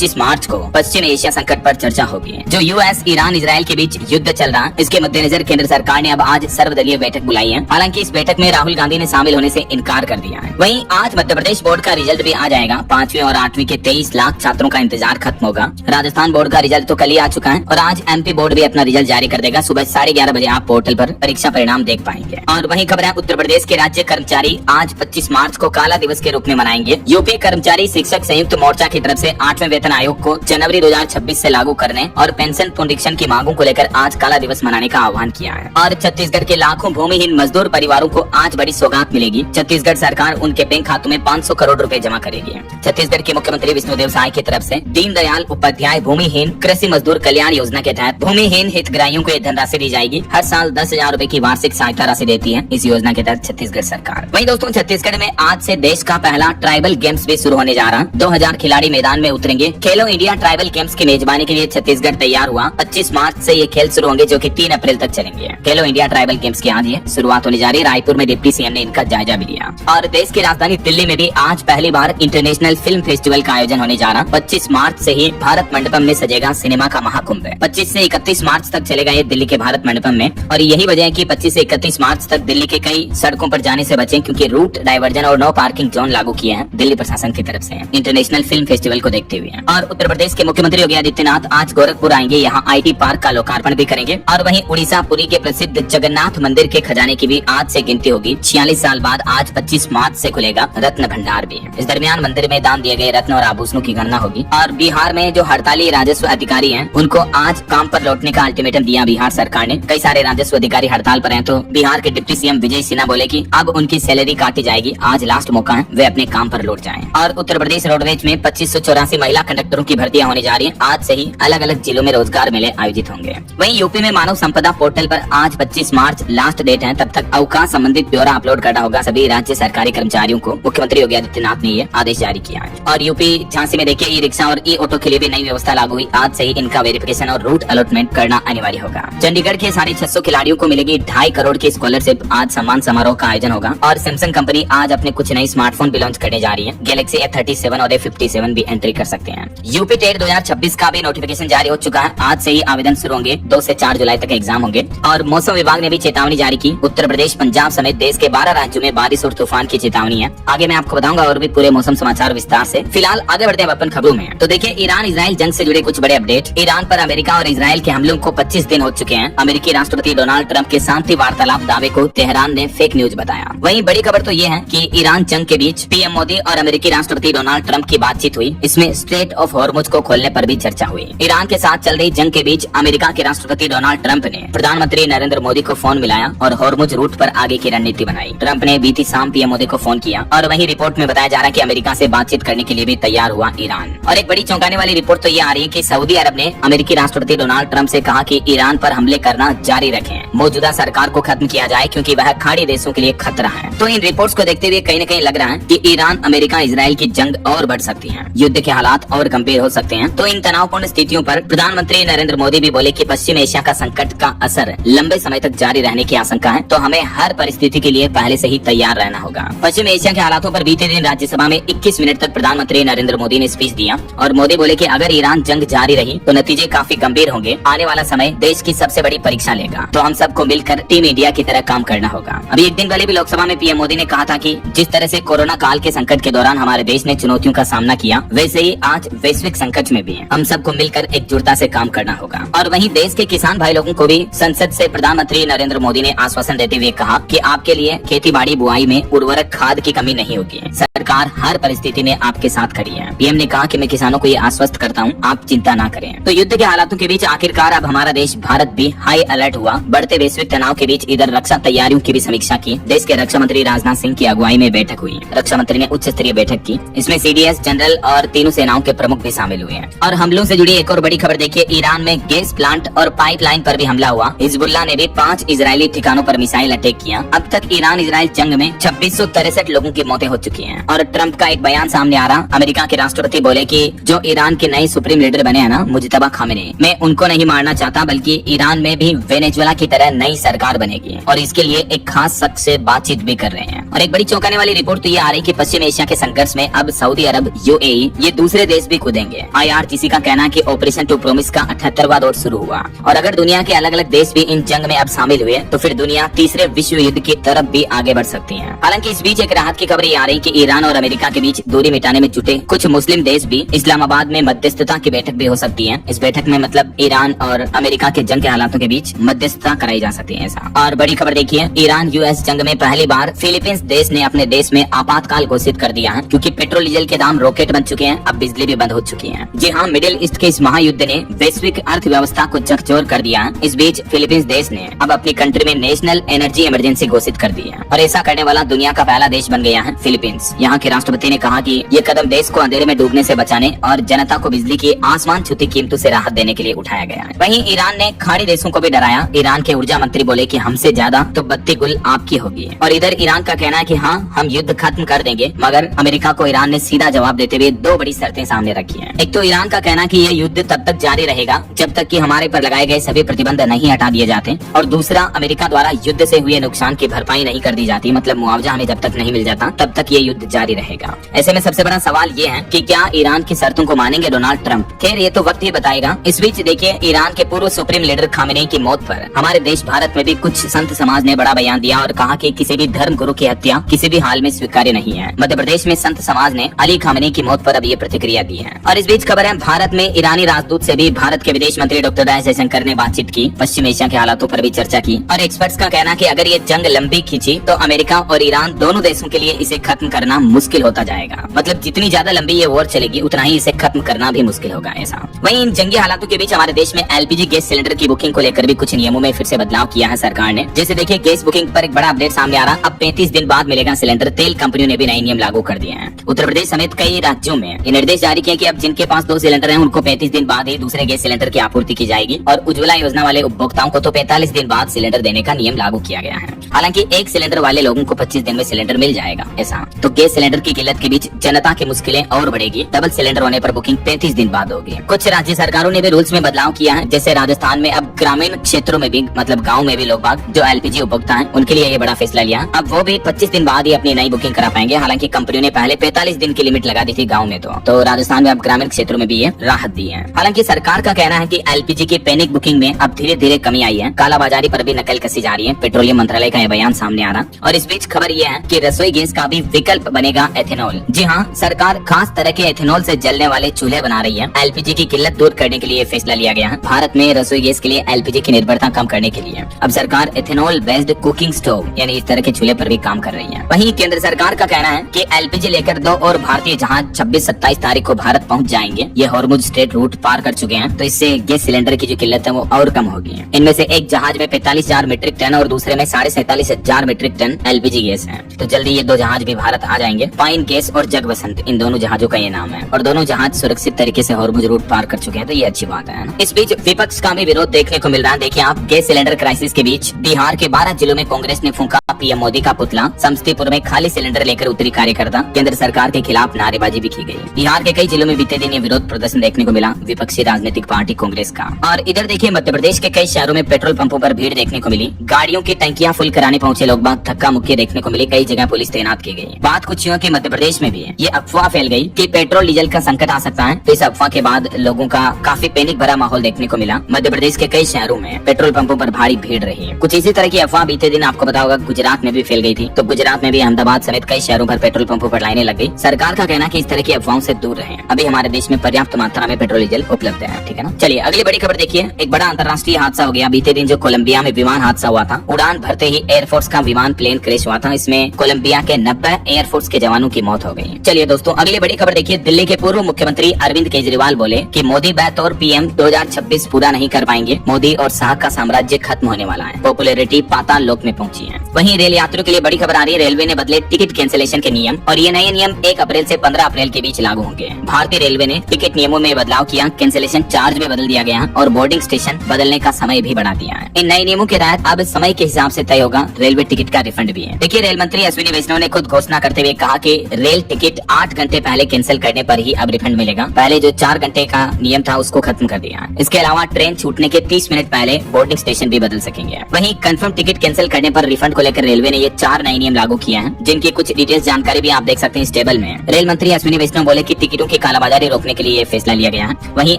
25 मार्च को पश्चिम एशिया संकट पर चर्चा होगी। जो यूएस ईरान इजराइल के बीच युद्ध चल रहा है, इसके मद्देनजर केंद्र सरकार ने अब आज सर्वदलीय बैठक बुलाई है। हालांकि इस बैठक में राहुल गांधी ने शामिल होने से इनकार कर दिया है। वहीं आज मध्य प्रदेश बोर्ड का रिजल्ट भी आ जाएगा। 5वीं और 8वीं के 23 लाख छात्रों का इंतजार खत्म होगा। राजस्थान बोर्ड का रिजल्ट तो कल ही आ चुका है और आज एमपी बोर्ड भी अपना रिजल्ट जारी कर देगा। सुबह 11:30 बजे आप पोर्टल पर परीक्षा परिणाम देख पाएंगे। और वहीं खबर है, उत्तर प्रदेश के राज्य कर्मचारी आज 25 मार्च को काला दिवस के रूप में मनाएंगे। यूपी कर्मचारी शिक्षक संयुक्त मोर्चा की तरफ से 8वें वेतन आयोग को जनवरी 2026 से लागू करने और पेंशन पुनरीक्षण की मांगों को लेकर आज काला दिवस मनाने का आह्वान किया है। और छत्तीसगढ़ के लाखों भूमिहीन मजदूर परिवारों को आज बड़ी सौगात मिलेगी। छत्तीसगढ़ सरकार उनके बैंक खातों में 500 करोड़ रुपए जमा करेगी। छत्तीसगढ़ के मुख्यमंत्री विष्णुदेव साय की तरफ से दीनदयाल उपाध्याय भूमिहीन कृषि मजदूर कल्याण योजना के तहत भूमिहीन हितग्राहियों को ये धनराशि दी जाएगी। हर साल 10,000 रुपए की वार्षिक सहायता राशि देती है इस योजना के तहत छत्तीसगढ़ सरकार। वहीं दोस्तों, छत्तीसगढ़ में आज से देश का पहला ट्राइबल गेम्स भी शुरू होने जा रहा है। 2000 खिलाड़ी मैदान में उतरेंगे। खेलो इंडिया ट्राइबल गेम्स की मेजबानी के लिए छत्तीसगढ़ तैयार हुआ। 25 मार्च से ये खेल शुरू होंगे, जो कि 3 अप्रैल तक चलेंगे। खेलो इंडिया ट्राइबल गेम्स की आज ये शुरुआत होने जा रही है। रायपुर में डिप्टी सीएम ने इनका जायजा भी लिया। और देश की राजधानी दिल्ली में भी आज पहली बार इंटरनेशनल फिल्म फेस्टिवल का आयोजन होने जा रहा। 25 मार्च से ही भारत मंडपम में सजेगा सिनेमा का महाकुंभ। 25 से 31 मार्च तक चलेगा ये दिल्ली के भारत मंडपम में। और यही वजह है कि 25 से 31 मार्च तक दिल्ली के कई सड़कों पर जाने से बचें, क्योंकि रूट डाइवर्जन और नो पार्किंग जोन लागू किए हैं दिल्ली प्रशासन की तरफ से इंटरनेशनल फिल्म फेस्टिवल को देखते हुए। और उत्तर प्रदेश के मुख्यमंत्री योगी आदित्यनाथ आज गोरखपुर आएंगे। यहाँ IT पार्क का लोकार्पण भी करेंगे। और वहीं उड़ीसा पुरी के प्रसिद्ध जगन्नाथ मंदिर के खजाने की भी आज से गिनती होगी। 46 साल बाद आज 25 मार्च से खुलेगा रत्न भंडार भी। इस दरमियान मंदिर में दान दिए गए रत्न और आभूषणों की गणना होगी। और बिहार में जो हड़ताली राजस्व अधिकारी हैं, उनको आज काम पर लौटने का अल्टीमेटम दिया बिहार सरकार ने। कई सारे राजस्व अधिकारी हड़ताल पर हैं, तो बिहार के डिप्टी सीएम विजय सिन्हा बोले कि अब उनकी सैलरी काटी जाएगी। आज लास्ट मौका है, वे अपने काम पर लौट जाएं। और उत्तर प्रदेश रोडवेज में 2584 महिला कंडक्टरों की भर्तियां होने जा रही हैं। आज से ही अलग अलग जिलों में रोजगार मेले आयोजित होंगे। वहीं यूपी में मानव संपदा पोर्टल पर आज 25 मार्च लास्ट डेट है। तब तक अवकाश संबंधित ब्यौरा अपलोड करना होगा सभी राज्य सरकारी कर्मचारियों को। मुख्यमंत्री योगी आदित्यनाथ ने ये आदेश जारी किया है। और यूपी झांसी में देखिए, ई रिक्शा और ई ऑटो के लिए भी नई व्यवस्था लागू हुई। आज से ही इनका वेरिफिकेशन और रूट अलॉटमेंट करना अनिवार्य होगा। चंडीगढ़ के 650 खिलाड़ियों को मिलेगी 2.5 करोड़ की स्कॉलरशिप। आज सम्मान समारोह का आयोजन होगा। और सैमसंग कंपनी आज अपने कुछ नए स्मार्टफोन भी लॉन्च करने जा रही है। गैलेक्सी A37 और A57 भी एंट्री कर सकते हैं। यूपी टेट 2026 का भी नोटिफिकेशन जारी हो चुका है। आज से ही आवेदन शुरू होंगे। 2 से 4 जुलाई तक एग्जाम होंगे। और मौसम विभाग ने भी चेतावनी जारी की। उत्तर प्रदेश, पंजाब समेत देश के 12 राज्यों में बारिश और तूफान की चेतावनी है। आगे मैं आपको बताऊंगा और भी पूरे मौसम समाचार विस्तार से। फिलहाल आगे बढ़ते हैं अपन खबरों में। तो देखिए, ईरान इजराइल जंग से जुड़े कुछ बड़े अपडेट। ईरान पर अमेरिका और इजराइल के हमलों को 25 दिन हो चुके हैं। अमेरिकी राष्ट्रपति डोनाल्ड ट्रंप के शांति वार्तालाप दावे को तेहरान ने फेक न्यूज बताया। वहीं बड़ी खबर तो ये है कि ईरान जंग के बीच पीएम मोदी और अमेरिकी राष्ट्रपति डोनाल्ड ट्रंप की बातचीत हुई। इसमें स्ट्रेट ऑफ हॉर्मुज को खोलने पर भी चर्चा हुई। ईरान के साथ चल रही जंग के बीच अमेरिका के राष्ट्रपति डोनाल्ड ट्रंप ने प्रधानमंत्री नरेंद्र मोदी को फोन मिलाया और हॉर्मुज रूट पर आगे की रणनीति बनाई। ट्रंप ने बीती शाम पीएम मोदी को फोन किया। और वहीं रिपोर्ट में बताया जा रहा है कि अमेरिका से बातचीत करने के लिए भी तैयार हुआ ईरान। और एक बड़ी चौंकाने वाली रिपोर्ट तो ये आ रही है कि सऊदी अरब ने अमेरिकी राष्ट्रपति डोनाल्ड ट्रंप से कहा कि ईरान पर हमले करना जारी रखें, मौजूदा सरकार को खत्म किया जाए, क्योंकि वह खाड़ी देशों के लिए खतरा है। तो इन रिपोर्ट्स को देखते हुए कहीं न कहीं लग रहा है कि ईरान अमेरिका इजराइल की जंग और बढ़ सकती है। युद्ध के हालात और गंभीर हो सकते हैं। तो इन तनावपूर्ण स्थितियों पर प्रधानमंत्री नरेंद्र मोदी भी बोले कि पश्चिम एशिया का संकट का असर लंबे समय तक जारी रहने की आशंका है। तो हमें हर परिस्थिति के लिए पहले से ही तैयार रहना होगा। पश्चिम एशिया के हालातों पर बीते दिन राज्यसभा में 21 मिनट तक प्रधानमंत्री नरेंद्र मोदी ने स्पीच दिया। और मोदी बोले कि अगर ईरान जंग जारी रही तो नतीजे काफी गंभीर होंगे। आने वाला समय देश की सबसे बड़ी परीक्षा लेगा। तो हम सबको मिलकर टीम इंडिया की तरह काम करना होगा। अभी एक दिन पहले भी लोकसभा में पीएम मोदी ने कहा था कि जिस तरह से कोरोना काल के संकट के दौरान हमारे देश ने चुनौतियों का सामना किया, वैसे ही आज वैश्विक संकट में भी हम सबको मिलकर एकजुटता से काम करना होगा। और वहीं देश के किसान भाई लोगों को भी संसद से प्रधानमंत्री नरेंद्र मोदी ने आश्वासन देते हुए कहा कि आपके लिए खेती बाड़ी बुआई में उर्वरक खाद की कमी नहीं होगी। सरकार हर परिस्थिति में आपके साथ खड़ी है। पीएम ने कहा कि मैं किसानों को ये आश्वस्त करता हूँ, आप चिंता ना करें। तो युद्ध के हालातों के बीच आखिरकार अब हमारा देश भारत भी हाई अलर्ट हुआ। बढ़ते वैश्विक तनाव के बीच इधर रक्षा तैयारियों की भी समीक्षा की। देश के रक्षा मंत्री राजनाथ सिंह की अगुवाई में बैठक हुई। रक्षा मंत्री ने उच्च स्तरीय बैठक की। इसमें CDS जनरल और तीनों सेनाओं के प्रमुख भी शामिल हुए हैं। और हमलों से जुड़ी एक और बड़ी खबर देखिए, ईरान में गैस प्लांट और पाइपलाइन पर भी हमला हुआ। हिजबुल्लाह ने भी 5 इजरायली ठिकानों पर मिसाइल अटैक किया। अब तक ईरान इजराइल जंग में 2663 लोगों की मौतें हो चुकी हैं। और ट्रंप का एक बयान सामने आ रहा। अमेरिका के राष्ट्रपति बोले कि जो ईरान के नए सुप्रीम लीडर बने हैं ना, मुजतबा खामेनी, मैं उनको नहीं मारना चाहता, बल्कि ईरान में भी वेनेजुएला की तरह नई सरकार बनेगी और इसके लिए एक खास शख्स से बातचीत भी कर रहे हैं। और एक बड़ी चौंकाने वाली रिपोर्ट तो ये आ रही कि पश्चिम एशिया के संघर्ष में अब सऊदी अरब, UAE ये दूसरे देश भी कूदेंगे। IRGC का कहना है कि ऑपरेशन टू प्रोमिस का 78वां दौर शुरू हुआ और अगर दुनिया के अलग अलग देश भी इन जंग में अब शामिल हुए तो फिर दुनिया तीसरे विश्व युद्ध की तरफ भी आगे बढ़ सकती है। हालांकि इस बीच एक राहत की खबर ये आ रही कि ईरान और अमेरिका के बीच दूरी मिटाने में जुटे कुछ मुस्लिम देश भी इस्लामाबाद में मध्यस्थता की बैठक भी हो सकती है। इस बैठक में मतलब ईरान और अमेरिका के जंग के हालातों के बीच मध्यस्थता कराई जा सकती है ऐसा। और बड़ी खबर देखिए, ईरान US जंग में पहली बार फिलीपींस देश ने अपने देश में आपातकाल घोषित कर दिया है क्योंकि पेट्रोल डीजल के दाम रॉकेट बन चुके हैं, अब बिजली भी बंद हो चुकी है। जी हाँ, मिडिल ईस्ट के इस महायुद्ध ने वैश्विक अर्थव्यवस्था को झकझोर कर दिया है। इस बीच फिलीपींस देश ने अब अपनी कंट्री में नेशनल एनर्जी इमरजेंसी घोषित कर दी है और ऐसा करने वाला दुनिया का पहला देश बन गया है फिलीपींस। यहाँ के राष्ट्रपति ने कहा कि ये कदम देश को अंधेरे में डूबने से बचाने और जनता को बिजली की आसमान छूती कीमतों से राहत देने के लिए उठाया गया है। वहीं ईरान ने खाड़ी देशों को भी डराया। ईरान के ऊर्जा मंत्री बोले कि हमसे ज्यादा तो बत्ती गुल आपकी होगी। और इधर ईरान का कहना है कि हाँ, हम युद्ध खत्म कर देंगे, मगर अमेरिका को ईरान ने सीधा जवाब देते हुए दो बड़ी शर्तें सामने रखी हैं। एक तो ईरान का कहना है कि यह युद्ध तब तक जारी रहेगा जब तक कि हमारे पर लगाए गए सभी प्रतिबंध नहीं हटा दिए जाते, और दूसरा अमेरिका द्वारा युद्ध से हुए नुकसान की भरपाई नहीं कर दी जाती, मतलब मुआवजा हमें जब तक नहीं मिल जाता तब तक ये युद्ध जारी रहेगा। ऐसे में सबसे बड़ा सवाल ये है कि क्या ईरान की शर्तों को मानेंगे डोनाल्ड ट्रंप? खैर ये तो वक्त ही बताएगा। इस बीच देखिए, ईरान के पूर्व सुप्रीम लीडर खामेनेई की मौत पर हमारे देश भारत में भी कुछ संत समाज ने बड़ा बयान दिया और कहा कि किसी भी धर्म गुरु की हत्या किसी भी हाल में स्वीकार्य नहीं है। मध्य प्रदेश में संत समाज ने अली खामेनेई की मौत पर अब ये प्रतिक्रिया दी है। और इस बीच खबर है, भारत में ईरानी राजदूत से भी भारत के विदेश मंत्री डॉक्टर एस जयशंकर ने बातचीत की, पश्चिम एशिया के हालातों पर भी चर्चा की। और एक्सपर्ट्स का कहना कि अगर ये जंग लंबी खींची तो अमेरिका और ईरान दोनों देशों के लिए इसे खत्म करना मुश्किल होता जाएगा। मतलब जितनी ज्यादा लंबी ये वॉर चलेगी उतना ही इसे खत्म करना भी मुश्किल होगा ऐसा। वहीं इन जंगी हालातों के बीच हमारे देश में LPG गैस सिलेंडर की बुकिंग को लेकर भी कुछ नियमों में फिर से बदलाव किया है सरकार ने। जैसे देखिए, गैस बुकिंग पर एक बड़ा अपडेट सामने आ रहा, अब 35 दिन बाद मिलेगा सिलेंडर। तेल कंपनियों ने भी नए नियम लागू कर दिए हैं। उत्तर प्रदेश समेत कई राज्यों में ये निर्देश जारी किए कि अब जिनके पास 2 सिलेंडर हैं उनको 35 दिन बाद ही दूसरे गैस सिलेंडर की आपूर्ति की जाएगी और उज्ज्वला योजना वाले उपभोक्ताओं को तो 45 दिन बाद सिलेंडर देने का नियम लागू किया गया है। हालांकि एक सिलेंडर वाले लोगों को 25 दिन में सिलेंडर मिल जाएगा ऐसा। तो गैस सिलेंडर की किल्लत के बीच जनता की मुश्किलें और बढ़ेगी। डबल सिलेंडर होने पर बुकिंग 35 दिन बाद होगी। कुछ राज्य सरकारों ने भी रूल्स में बदलाव किया है, जैसे राजस्थान में अब ग्रामीण क्षेत्रों में भी, मतलब गाँव में भी लोग बाग जो LPG उपभोक्ता है उनके लिए ये बड़ा फैसला लिया। अब वो भी 25 दिन बाद ही अपनी नई बुकिंग करा पाएंगे। हालांकि कंपनियों ने पहले 45 दिन की लिमिट लगा दी थी गाँव में, तो राजस्थान में अब ग्रामीण क्षेत्रों में भी ये राहत दी है। हालांकि सरकार का कहना है कि LPG की पैनिक बुकिंग में अब धीरे धीरे कमी आई है। कालाबाजारी पर भी नकल कसी जा रही है। पेट्रोलियम मंत्रालय का यह बयान सामने आ रहा। और इस बीच खबर यह है कि रसोई गैस का भी विकल्प बनेगा एथेनॉल। जी हाँ, सरकार खास तरह के एथेनॉल से जलने वाले चूल्हे बना रही है। LPG की किल्लत दूर करने के लिए फैसला लिया गया है। भारत में रसोई गैस के लिए LPG की निर्भरता कम करने के लिए अब सरकार एथेनॉल बेस्ड कुकिंग स्टोव यानी इस तरह के चूल्हे पर भी काम कर रही है। वहीं केंद्र सरकार का कहना है कि LPG लेकर 2 और भारतीय जहाज 26-27 तारीख को भारत पहुंच जाएंगे। ये हॉर्मुज स्ट्रेट रूट पार कर चुके हैं, तो इससे गैस सिलेंडर की जो किल्लत है वो और कम होगी। इनमें से एक जहाज में 45,000 मीट्रिक टन और दूसरे में 47,500 मीट्रिक टन LPG गैस है। तो जल्दी ये 2 जहाज भी भारत आ जाएंगे। पाइन गैस और जगबसंत, इन दोनों जहाजों का ये नाम है और दोनों जहाज सुरक्षित तरीके से हॉर्मुज रूट पार कर चुके हैं, तो ये अच्छी बात है ना। इस बीच विपक्ष का भी विरोध देखने को मिल रहा है। देखिए आप, गैस सिलेंडर क्राइसिस के बीच बिहार के 12 जिलों में कांग्रेस ने फूंका PM मोदी का पुतला। समस्तीपुर में खाली सिलेंडर लेकर उतरी कार्यकर्ता। केंद्र सरकार के खिलाफ नारेबाजी भी की गई। बिहार के कई जिलों में बीते दिन ये विरोध प्रदर्शन देखने को मिला विपक्षी राजनीतिक पार्टी कांग्रेस का। और इधर देखिए, मध्य प्रदेश के कई शहरों में पेट्रोल पंपों पर भीड़ देखने को मिली। गाड़ियों की टंकियां फुल कराने पहुंचे लोग बाग धक्का मुक्की देखने को मिली। कई जगह पुलिस तैनात की गई। बात कुछ यूं कि मध्य प्रदेश में भी ये अफवाह फैल गई कि पेट्रोल डीजल का संकट आ सकता है। तो इस अफवाह के बाद लोगों का काफी पैनिक भरा माहौल देखने को मिला। मध्य प्रदेश के कई शहरों में पेट्रोल पंपों पर भारी भीड़ रही है। कुछ इसी तरह की अफवाह बीते दिन आपको पता होगा गुजरात में भी फैल गई थी। तो गुजरात में भी अहमदाबाद समेत कई शहरों पर पेट्रोल पंपों पर लाइनें लग गई। सरकार का कहना कि इस तरह की अफवाहों से दूर रहें। अभी हमारे देश में पर्याप्त मात्रा में पेट्रोल डीजल उपलब्ध है, ठीक है ना। चलिए अगली बड़ी खबर देखिए। एक बड़ा अंतर्राष्ट्रीय हादसा हो गया बीते दिन, जो कोलंबिया में विमान हादसा हुआ था। उड़ान भरते ही एयरफोर्स का विमान प्लेन क्रैश हुआ था। इसमें कोलंबिया के 90 एयरफोर्स के जवानों की मौत हो गई। चलिए दोस्तों अगली बड़ी खबर देखिए। दिल्ली के पूर्व मुख्यमंत्री अरविंद केजरीवाल बोले कि मोदी बतौर PM 2026 पूरा नहीं कर पाएंगे। मोदी और शाह का साम्राज्य खत्म होने वाला है। पॉपुलैरिटी पाताल लोक में पहुंची है। वहीं रेल यात्रियों के लिए बड़ी खबर आ रही है। रेलवे ने बदले टिकट कैंसिलेशन के नियम और ये नए नियम 1 अप्रैल से 15 अप्रैल के बीच लागू होंगे। भारतीय रेलवे ने टिकट नियमों में बदलाव किया, कैंसिलेशन चार्ज में बदल दिया गया और बोर्डिंग स्टेशन बदलने का समय भी बढ़ा दिया है। इन नए नियमों के तहत अब समय के हिसाब से तय होगा रेलवे टिकट का रिफंड भी है। देखिए रेल मंत्री अश्विनी वैष्णव ने खुद घोषणा करते हुए कहा कि रेल टिकट 8 घंटे पहले कैंसिल करने पर ही अब रिफंड मिलेगा। पहले जो 4 घंटे का नियम था उसको खत्म कर दिया। इसके अलावा ट्रेन छूटने के 30 मिनट पहले बोर्डिंग स्टेशन भी बदल सकेंगे। वहीं कंफर्म टिकट कैंसिल करने पर रिफंड को लेकर रेलवे ने ये 4 नए नियम लागू किए हैं, जिनकी कुछ डिटेल्स जानकारी भी आप देख सकते हैं इस टेबल में। रेल मंत्री अश्विनी वैष्णव बोले कि टिकटों की कालाबाजारी रोकने के लिए ये फैसला लिया गया है। वहीं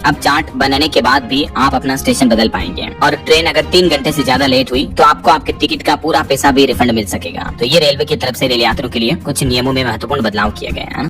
अब चार्ट बनने के बाद भी आप अपना स्टेशन बदल पाएंगे और ट्रेन अगर 3 घंटे से ज्यादा लेट हुई तो आपको आपके टिकट का पूरा पैसा भी रिफंड मिल सकेगा। तो ये रेलवे की तरफ से रेल यात्रियों के लिए कुछ नियमों में महत्वपूर्ण बदलाव किए गए हैं।